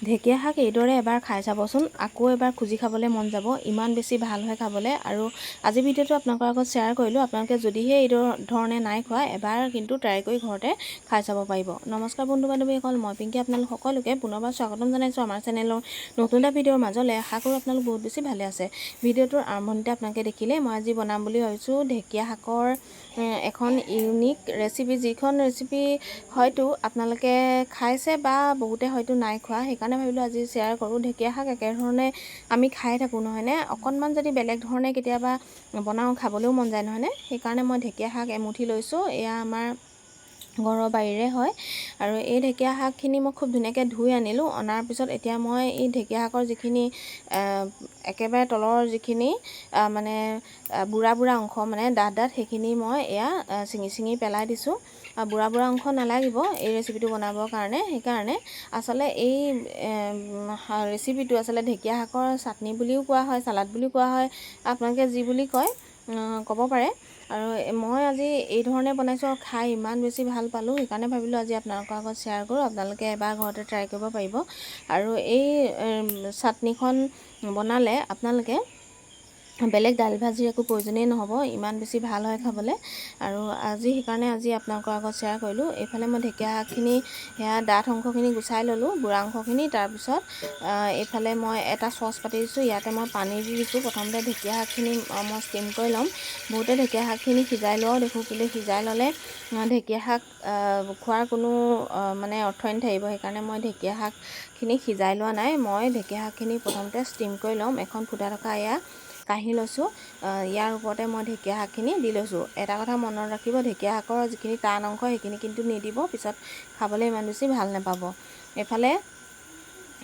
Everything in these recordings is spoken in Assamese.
ঢেকীয়া শাক এইদৰে এবাৰ খাই চাবচোন, আকৌ এবাৰ খুজি খাবলৈ মন যাব, ইমান বেছি ভাল হয় খাবলৈ। আৰু আজি ভিডিঅ'টো আপোনালোকৰ আগত শ্বেয়াৰ কৰিলোঁ। আপোনালোকে যদিহে এই ধৰণে নাই খোৱা, এবাৰ কিন্তু ট্ৰাই কৰি ঘৰতে খাই চাব পাৰিব। নমস্কাৰ বন্ধু বান্ধৱীসকল, মই পিংকি আপোনালোক সকলোকে পুনৰবাৰ স্বাগতম জনাইছোঁ আমাৰ চেনেলৰ নতুন এটা ভিডিঅ'ৰ মাজলৈ। আশা কৰোঁ আপোনালোক বহুত বেছি ভালে আছে। ভিডিঅ'টোৰ আৰম্ভণিতে আপোনালোকে দেখিলে মই আজি বনাম বুলি ভাবিছোঁ ঢেকীয়া শাকৰ এখন ইউনিক ৰেচিপি, যিখন ৰেচিপি হয়তো আপোনালোকে খাইছে বা বহুতে হয়তো নাই খোৱা। সেইকাৰণে ভাবিলোঁ আজি শ্বেয়াৰ কৰোঁ। ঢেকীয়া শাক একেধৰণে আমি খাই থাকোঁ নহয়নে, অকণমান যদি বেলেগ ধৰণে কেতিয়াবা বনাওঁ খাবলৈও মন যায় নহয়নে। সেইকাৰণে মই ঢেকীয়া শাক এমুঠি লৈছোঁ। এয়া আমাৰ ঘৰৰ বাৰীৰে হয় আৰু এই ঢেকীয়া শাকখিনি মই খুব ধুনীয়াকৈ ধুই আনিলোঁ। অনাৰ পিছত এতিয়া মই এই ঢেকীয়া শাকৰ যিখিনি একেবাৰে তলৰ যিখিনি মানে বুঢ়া অংশ মানে ডাঠ সেইখিনি মই এয়া ছিঙি পেলাই দিছোঁ। বুঢ়া অংশ নালাগিব এই ৰেচিপিটো বনাবৰ কাৰণে। সেইকাৰণে আচলতে এই ৰেচিপিটো আচলতে ঢেকীয়া শাকৰ চাটনি বুলিও কোৱা হয়, চালাড বুলিও কোৱা হয়, আপোনালোকে যি বুলি কয় ক'ব পাৰে। আৰু মই আজি এই ধৰণে বনাইছোঁ আৰু খাই ইমান বেছি ভাল পালোঁ, সেইকাৰণে ভাবিলোঁ আজি আপোনালোকৰ আগত শ্বেয়াৰ কৰোঁ। আপোনালোকে এবাৰ ঘৰতে ট্ৰাই কৰিব পাৰিব। আৰু এই চাটনিখন বনালে আপোনালোকে বেলেগ দাইল ভাজিৰ একো প্ৰয়োজনেই নহ'ব, ইমান বেছি ভাল হয় খাবলৈ। আৰু সেইকাৰণে আজি আপোনালোকৰ আগত শ্বেয়াৰ কৰিলোঁ। এইফালে মই ঢেকীয়া শাকখিনি সেয়া ডাঠ অংশখিনি গুচাই ল'লোঁ, বুঢ়া অংশখিনি। তাৰপিছত এইফালে মই এটা চচ পাতি দিছোঁ, ইয়াতে মই পানী দি দিছোঁ। প্ৰথমতে ঢেকীয়া শাকখিনি মই ষ্টিম কৰি ল'ম। বহুতে ঢেকীয়া শাকখিনি সিজাই লোৱাও দেখোঁ, কিন্তু সিজাই ল'লে ঢেকীয়া শাক খোৱাৰ কোনো মানে অৰ্থই নাথাকিব। সেইকাৰণে মই ঢেকীয়া শাকখিনি সিজাই লোৱা নাই, মই ঢেকীয়া শাকখিনি প্ৰথমতে ষ্টিম কৰি ল'ম। এখন ফুটা থকা এয়া কাঢ়ি লৈছোঁ, ইয়াৰ ওপৰতে মই ঢেকীয়া শাকখিনি দি লৈছোঁ। এটা কথা মনত ৰাখিব, ঢেকীয়া শাকৰ যিখিনি টান অংশ সেইখিনি কিন্তু নিদিব, পিছত খাবলৈ ইমান বেছি ভাল নাপাব। এইফালে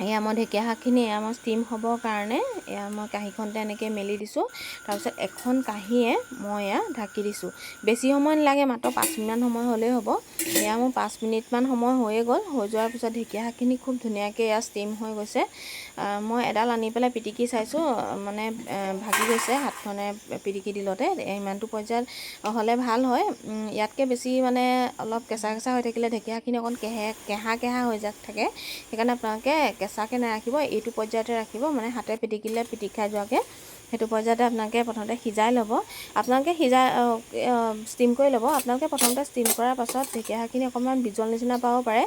এয়া মই ঢেকীয়া শাকখিনি মই ষ্টিম হ'বৰ কাৰণে এয়া মই কাঁহীখনতে এনেকৈ মেলি দিছোঁ। তাৰপিছত এখন কাঁহীয়ে মই এয়া ঢাকি দিছোঁ। বেছি সময় নালাগে, মাত্ৰ 5 মিনিটমান সময় হ'লেই হ'ব। এয়া মোৰ 5 মিনিটমান সময় হৈয়ে গ'ল। হৈ যোৱাৰ পিছত ঢেকীয়া শাকখিনি খুব ধুনীয়াকৈ এয়া ষ্টিম হৈ গৈছে। মই এডাল আনি পেলাই পিটিকি চাইছোঁ, মানে ভাগি গৈছে হাতখনে পিটিকি দিলতে। ইমানটো পৰ্যায়ত হ'লে ভাল হয়। ইয়াতকৈ বেছি মানে অলপ কেঁচা হৈ থাকিলে ঢেকীয়াখিনি অকণ কেঁহা হৈ থাকে। সেইকাৰণে আপোনালোকে কেঁচাকৈ নাৰাখিব, এইটো পৰ্যায়তে ৰাখিব, মানে হাতে পিটিকিলে পিটিক খাই যোৱাকৈ সেইটো পৰ্যায়তে আপোনালোকে প্ৰথমতে সিজাই ল'ব। আপোনালোকে ষ্টিম কৰি ল'ব। আপোনালোকে প্ৰথমতে ষ্টিম কৰাৰ পাছত ঢেকীয়া শাকখিনি অকণমান বিজল নিচিনা পাব পাৰে,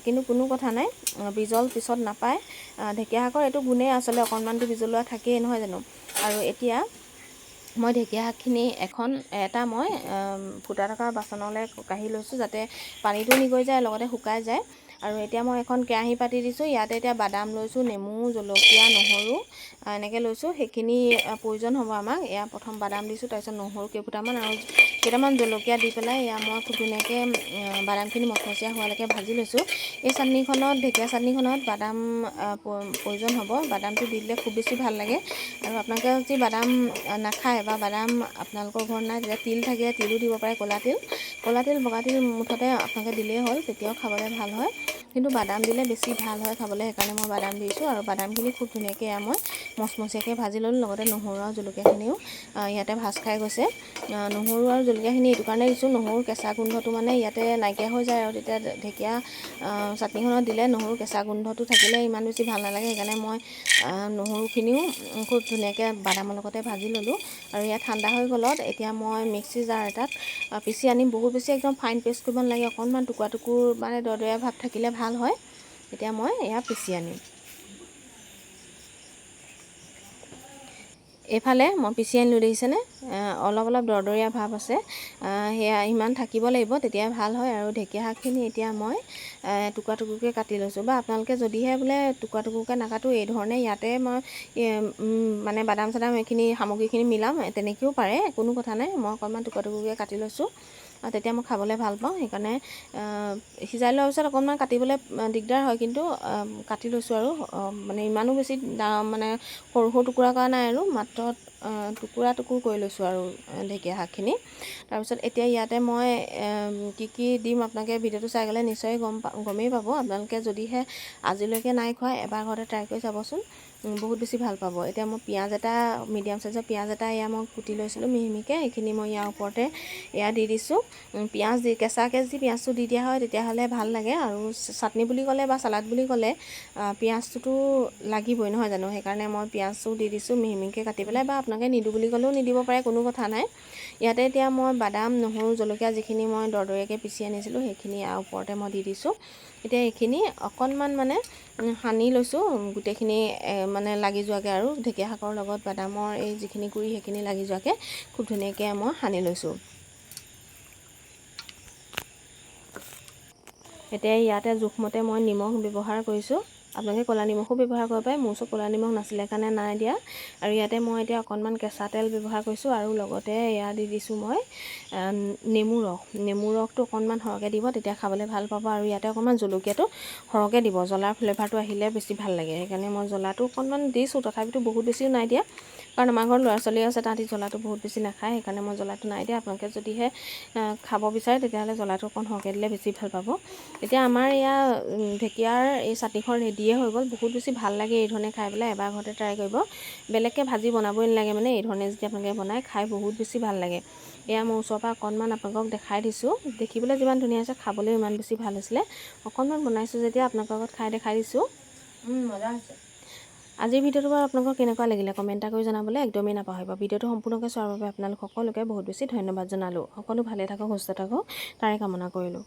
কিন্তু কোনো কথা নাই, বিজল পিছত নাপায়। ঢেকীয়া শাকৰ এইটো গুণেই আচলতে অকণমানটো বিজলুৱা থাকেই নহয় জানো। আৰু এতিয়া মই ঢেকীয়া শাকখিনি এটা মই ফুটা থকা বাচনলৈ কাঢ়ি লৈছোঁ, যাতে পানীটো নিগৰি যায়, লগতে শুকাই যায়। আৰু এতিয়া মই এখন কেৰাহী পাতি দিছোঁ। ইয়াতে এতিয়া বাদাম লৈছোঁ, নেমু, জলকীয়া, নহৰু এনেকৈ লৈছোঁ। সেইখিনি প্ৰয়োজন হ'ব আমাক। এয়া প্ৰথম বাদাম দিছোঁ, তাৰপিছত নহৰু কেইফুটামান আৰু কেইটামান জলকীয়া দি পেলাই এয়া মই খুব ধুনীয়াকৈ বাদামখিনি মচমচীয়া হোৱালৈকে ভাজি লৈছোঁ। এই চাটনিখনত, ঢেকীয়া চাটনিখনত বাদাম প্ৰয়োজন হ'ব। বাদামটো দি দিলে খুব বেছি ভাল লাগে। আৰু আপোনালোকে যদি বাদাম নাখায় বা বাদাম আপোনালোকৰ ঘৰত নাই, তেতিয়া তিল থাকে, তিলো দিব পাৰে, ক'লা তিল বগা তিল মুঠতে আপোনালোকে দিলেই হ'ল, তেতিয়াও খাবলৈ ভাল হয়। কিন্তু বাদাম দিলে বেছি ভাল হয় খাবলৈ, সেইকাৰণে মই বাদাম দিছোঁ। আৰু বাদামখিনি খুব ধুনীয়াকৈ মই মচমচীয়াকৈ ভাজি ল'লোঁ, লগতে নহৰু আৰু জলকীয়াখিনিও ইয়াতে ভাজ খাই গৈছে। নহৰু আৰু জলকীয়াখিনি এইটো কাৰণে দিছোঁ, নহৰু কেঁচা গোন্ধটো মানে ইয়াতে নাইকিয়া হৈ যায়। আৰু তেতিয়া ঢেকীয়া চাটনিখনত দিলে নহৰু কেঁচা গোন্ধটো থাকিলে ইমান বেছি ভাল নালাগে। সেইকাৰণে মই নহৰুখিনিও খুব ধুনীয়াকৈ বাদামৰ লগতে ভাজি ল'লোঁ। আৰু ইয়াত ঠাণ্ডা হৈ গ'লত এতিয়া মই মিক্সি জাৰ এটাত পিচি আনিম। বহুত বেছি একদম ফাইন পেষ্ট কৰিব নালাগে, অকণমান টুকুৰা মানে দৰদৰীয়া ভাৱ থাকিলে ভাল হয়। এতিয়া মই এয়া পিচি আনিম। এইফালে মই পিচি আনিলোঁ, দেখিছেনে, অলপ দৰদৰীয়া ভাৱ আছে। সেয়া ইমান থাকিব লাগিব, তেতিয়া ভাল হয়। আৰু ঢেকীয়া শাকখিনি এতিয়া মই টুকুৰাকৈ কাটি লৈছোঁ। বা আপোনালোকে যদিহে বোলে টুকুৰাকৈ নাকাটো, এই ধৰণে ইয়াতে মই মানে বাদাম চাদাম এইখিনি সামগ্ৰীখিনি মিলাম, তেনেকৈও পাৰে, কোনো কথা নাই। মই অকণমান টুকুৰাকৈ কাটি লৈছোঁ, তেতিয়া মই খাবলৈ ভাল পাওঁ। সেইকাৰণে সিজাই লোৱাৰ পিছত অকণমান কাটিবলৈ দিগদাৰ হয়, কিন্তু কাটি লৈছোঁ। আৰু মানে ইমানো বেছি মানে সৰু টুকুৰা কৰা নাই, আৰু মাত্ৰ টুকুৰা টুকুৰ কৰি লৈছোঁ আৰু ঢেকীয়া শাকখিনি। তাৰপিছত এতিয়া ইয়াতে মই কি দিম আপোনালোকে ভিডিঅ'টো চাই গ'লে নিশ্চয় গমেই পাব। আপোনালোকে যদিহে আজিলৈকে নাই খোৱা এবাৰ ঘৰতে ট্ৰাই কৰি চাবচোন, বহুত বেছি ভাল পাব। এতিয়া মই পিঁয়াজ এটা মিডিয়াম চাইজৰ পিঁয়াজ এটা এয়া মই কুটি লৈছিলোঁ মিহিমিহিকৈ, এইখিনি মই ইয়াৰ ওপৰতে এয়া দি দিছোঁ। পিঁয়াজ কেঁচাকৈ যদি পিঁয়াজটো দি দিয়া হয় তেতিয়াহ'লে ভাল লাগে, আৰু চাটনি বুলি ক'লে বা চালাড বুলি ক'লে পিঁয়াজটোতো লাগিবই নহয় জানো, সেইকাৰণে মই পিঁয়াজটো দি দিছোঁ মিহিমিহিকৈ কাটি পেলাই, বা আপোনালোকে নিদো বুলি ক'লেও নিদিব পাৰে, কোনো কথা নাই। ইয়াতে এতিয়া মই বাদাম, নহৰু, জলকীয়া যিখিনি মই দৰদৰীয়াকৈ পিচি আনিছিলোঁ সেইখিনি ইয়াৰ ওপৰতে মই দি দিছোঁ। এতিয়া এইখিনি অকণমান মানে সানি লৈছোঁ, গোটেইখিনি মানে লাগি যোৱাকৈ, আৰু ঢেকীয়া শাকৰ লগত বাদামৰ এই যিখিনি গুড়ি সেইখিনি লাগি যোৱাকৈ খুব ধুনীয়াকৈ মই সানি লৈছোঁ। এতিয়া ইয়াতে জোখমতে মই নিমখ ব্যৱহাৰ কৰিছোঁ। আপোনালোকে ক'লা নিমখো ব্যৱহাৰ কৰিব পাৰে, মোৰ ওচৰত ক'লা নিমখ নাছিলে কাৰণে নাই দিয়া। আৰু ইয়াতে মই এতিয়া অকণমান কেঁচা তেল ব্যৱহাৰ কৰিছোঁ, আৰু লগতে এয়া দি দিছোঁ মই নেমু ৰসটো অকণমান সৰহকৈ দিব, তেতিয়া খাবলৈ ভাল পাব। আৰু ইয়াতে অকণমান জলকীয়াটো সৰহকৈ দিব, জ্বলাৰ ফ্লেভাৰটো আহিলে বেছি ভাল লাগে, সেইকাৰণে মই জ্বলাটো অকণমান দিছোঁ, তথাপিতো বহুত বেছিও নাই দিয়া, কাৰণ আমাৰ ঘৰত ল'ৰা ছোৱালী আছে, তাহাঁতি জ্বলাটো বহুত বেছি নাখায়, সেইকাৰণে মই জ্বলাটো নাই দিয়া। আপোনালোকে যদিহে খাব বিচাৰে তেতিয়াহ'লে জ্বলাটো অকণ সৰহকৈ দিলে বেছি ভাল পাব। এতিয়া আমাৰ এয়া ঢেকীয়াৰ এই চাটনিখন ৰেডিয়ে হৈ গ'ল। বহুত বেছি ভাল লাগে এই ধৰণে খাই পেলাই, এবাৰ ঘৰতে ট্ৰাই কৰিব। বেলেগকৈ ভাজি বনাবই নালাগে, মানে এই ধৰণে যদি আপোনালোকে বনাই খাই বহুত বেছি ভাল লাগে। এয়া মই ওচৰৰ পৰা অকণমান আপোনালোকক দেখাই দিছোঁ, দেখিবলৈ যিমান ধুনীয়া হৈছে খাবলৈও ইমান বেছি ভাল হৈছিলে। অকণমান বনাইছোঁ যেতিয়া আপোনালোকৰ লগত খাই দেখাই দিছোঁ, মজা হৈছে। আজিৰ ভিডিঅ'টো বাৰু আপোনালোকৰ কেনেকুৱা লাগিলে কমেণ্ট এটা কৰি জনাবলৈ একদমেই নাপাহৰিব। ভিডিঅ'টো সম্পূৰ্ণকৈ চোৱাৰ বাবে আপোনালোক সকলোকে বহুত বেছি ধন্যবাদ জনালোঁ। সকলো ভালে থাকক, সুস্থ থাকক, তাৰে কামনা কৰিলোঁ।